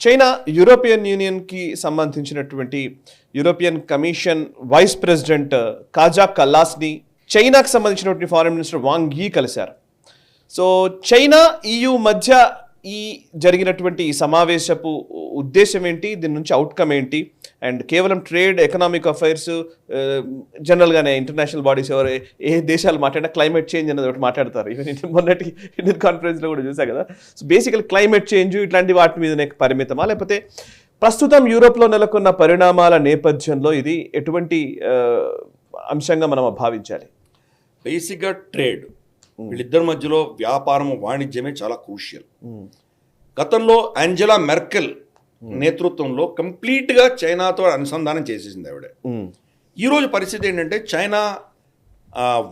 China European యూనియన్కి సంబంధించినటువంటి European commission vice president కాజా కల్లాస్ని చైనాకు సంబంధించినటువంటి ఫారెన్ మినిస్టర్ వాంగ్ యీ కలిశారు. సో చైనా EU మధ్య ఈ జరిగినటువంటి ఈ సమావేశపు ఉద్దేశం ఏంటి, దీని నుంచి అవుట్కమ్ ఏంటి, అండ్ కేవలం ట్రేడ్, ఎకనామిక్ అఫైర్స్, జనరల్గానే ఇంటర్నేషనల్ బాడీస్ ఎవరు ఏ దేశాలు మాట్లాడినా క్లైమేట్ చేంజ్ అనేది ఒకటి మాట్లాడతారు. ఈవెన్ మొన్నటి ఇండియన్ కాన్ఫరెన్స్లో కూడా చూసా కదా. సో బేసికల్ క్లైమేట్ చేంజ్ ఇట్లాంటి వాటి మీదనే పరిమితమా, లేకపోతే ప్రస్తుతం యూరోప్లో నెలకొన్న పరిణామాల నేపథ్యంలో ఇది ఎటువంటి అంశంగా మనం భావించాలి? బేసిక్గా ట్రేడ్, వీళ్ళిద్దరి మధ్యలో వ్యాపారం, వాణిజ్యమే చాలా క్రూషియల్. గతంలో యాంజెలా మెర్కెల్ నేతృత్వంలో కంప్లీట్గా చైనాతో అనుసంధానం చేసేసింది ఆవిడ. ఈరోజు పరిస్థితి ఏంటంటే చైనా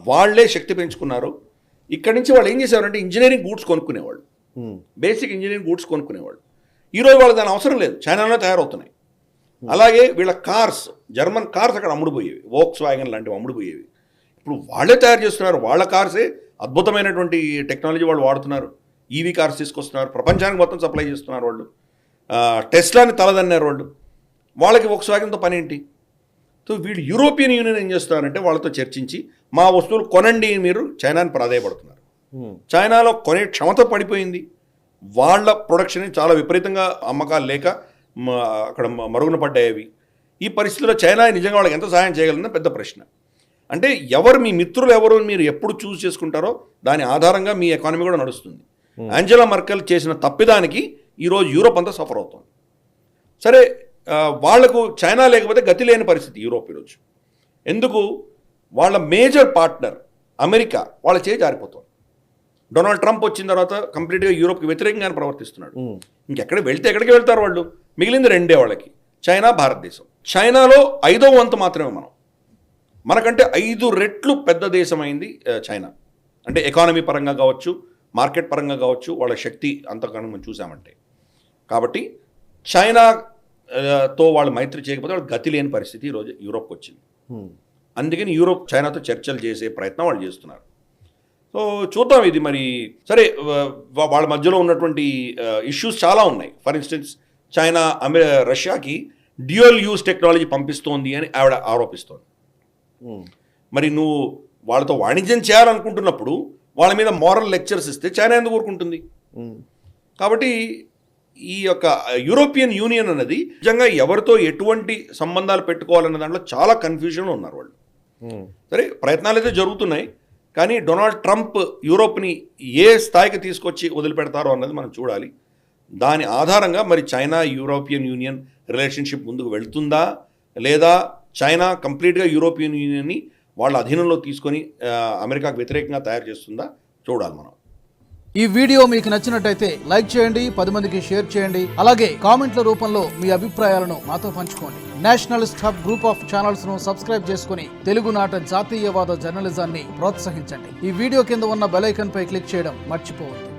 వాళ్లే శక్తి పెంచుకున్నారు. ఇక్కడి నుంచి వాళ్ళు ఏం చేశారంటే ఇంజనీరింగ్ గూడ్స్ కొనుక్కునేవాళ్ళు, బేసిక్ ఇంజనీరింగ్ గూడ్స్ కొనుక్కునేవాళ్ళు. ఈరోజు వాళ్ళకి దాని అవసరం లేదు, చైనాలో తయారవుతున్నాయి. అలాగే వీళ్ళ కార్స్, జర్మన్ కార్స్ అక్కడ అమ్ముడుపోయేవి, వోక్స్ వ్యాగన్ లాంటివి అమ్ముడుపోయేవి. ఇప్పుడు వాళ్ళే తయారు చేస్తున్నారు, వాళ్ళ కార్సే అద్భుతమైనటువంటి టెక్నాలజీ వాళ్ళు వాడుతున్నారు. ఈవీ కార్స్ తీసుకొస్తున్నారు, ప్రపంచానికి మొత్తం సప్లై చేస్తున్నారు వాళ్ళు. టెస్లాని తలదన్నారు వాళ్ళు. వాళ్ళకి వోక్స్ వ్యాగన్తో పని ఏంటి? సో వీళ్ళు యూరోపియన్ యూనియన్ ఏం చేస్తున్నారంటే వాళ్ళతో చర్చించి మా వస్తువులు కొనండి, మీరు చైనాని ప్రాధాయపడుతున్నారు. చైనాలో కొనే క్షమత పడిపోయింది. వాళ్ళ ప్రొడక్షన్ చాలా విపరీతంగా అమ్మకాలు లేక అక్కడ మరుగున పడ్డాయి. ఈ పరిస్థితిలో చైనా నిజంగా వాళ్ళకి ఎంత సహాయం చేయగలదని పెద్ద ప్రశ్న. అంటే ఎవరు మీ మిత్రులు ఎవరు మీరు ఎప్పుడు చూస్ చేసుకుంటారో దాని ఆధారంగా మీ ఎకానమీ కూడా నడుస్తుంది. యాంజెలా మర్కెల్ చేసిన తప్పిదానికి ఈరోజు యూరోప్ అంతా సఫర్ అవుతుంది. సరే, వాళ్లకు చైనా లేకపోతే గతి లేని పరిస్థితి యూరోప్ ఈరోజు. ఎందుకు? వాళ్ళ మేజర్ పార్ట్నర్ అమెరికా వాళ్ళ చేయి జారిపోతుంది. డొనాల్డ్ ట్రంప్ వచ్చిన తర్వాత కంప్లీట్గా యూరోప్కి వ్యతిరేకంగానే ప్రవర్తిస్తున్నాడు. ఇంకెక్కడ వెళ్తే ఎక్కడికి వెళ్తారు వాళ్ళు? మిగిలింది రెండే వాళ్ళకి, చైనా, భారతదేశం. చైనాలో 5వ వంతు మాత్రమే మనకంటే 5 రెట్లు పెద్ద దేశమైంది చైనా. అంటే ఎకానమీ పరంగా కావచ్చు, మార్కెట్ పరంగా కావచ్చు, వాళ్ళ శక్తి అంతకన్నా మనం చూసామంటే. కాబట్టి చైనాతో వాళ్ళు మైత్రి చేయకపోతే వాళ్ళు గతి లేని పరిస్థితి ఈరోజు యూరోప్కి వచ్చింది. అందుకని యూరోప్ చైనాతో చర్చలు చేసే ప్రయత్నం వాళ్ళు చేస్తున్నారు. సో చూద్దాం ఇది మరి. సరే, వాళ్ళ మధ్యలో ఉన్నటువంటి ఇష్యూస్ చాలా ఉన్నాయి. ఫర్ ఇన్స్టెన్స్ చైనా రష్యాకి డ్యూయల్ యూజ్ టెక్నాలజీ పంపిస్తోంది అని ఆవిడ ఆరోపిస్తోంది. మరి నువ్వు వాళ్ళతో వాణిజ్యం చేయాలనుకుంటున్నప్పుడు వాళ్ళ మీద మోరల్ లెక్చర్స్ ఇస్తే చైనా ఎందుకు ఊరుకుంటుంది? కాబట్టి ఈ యొక్క యూరోపియన్ యూనియన్ అనేది నిజంగా ఎవరితో ఎటువంటి సంబంధాలు పెట్టుకోవాలన్న దాంట్లో చాలా కన్ఫ్యూజన్లో ఉన్నారు వాళ్ళు. సరే, ప్రయత్నాలు అయితే జరుగుతున్నాయి, కానీ డొనాల్డ్ ట్రంప్ యూరోప్ని ఏ స్థాయికి తీసుకొచ్చి వదిలిపెడతారో అన్నది మనం చూడాలి. దాని ఆధారంగా మరి చైనా యూరోపియన్ యూనియన్ రిలేషన్షిప్ ముందుకు వెళ్తుందా, లేదా చైనా కంప్లీట్గా యూరోపియన్ యూనియన్ని వాళ్ళ అధీనంలో తీసుకొని అమెరికాకు వ్యతిరేకంగా తయారు చేస్తుందా చూడాలి మనం. ఈ వీడియో మీకు నచ్చినట్టయితే లైక్ చేయండి, 10 మందికి షేర్ చేయండి. అలాగే కామెంట్ల రూపంలో మీ అభిప్రాయాలను మాతో పంచుకోండి. Nationalist hub group of channels ను సబ్స్క్రైబ్ చేసుకుని తెలుగునాట జాతీయవాద జర్నలిజాన్ని ప్రోత్సహించండి. ఈ వీడియో కింద ఉన్న బెల్ ఐకాన్ పై క్లిక్ చేయడం మర్చిపోవద్దు.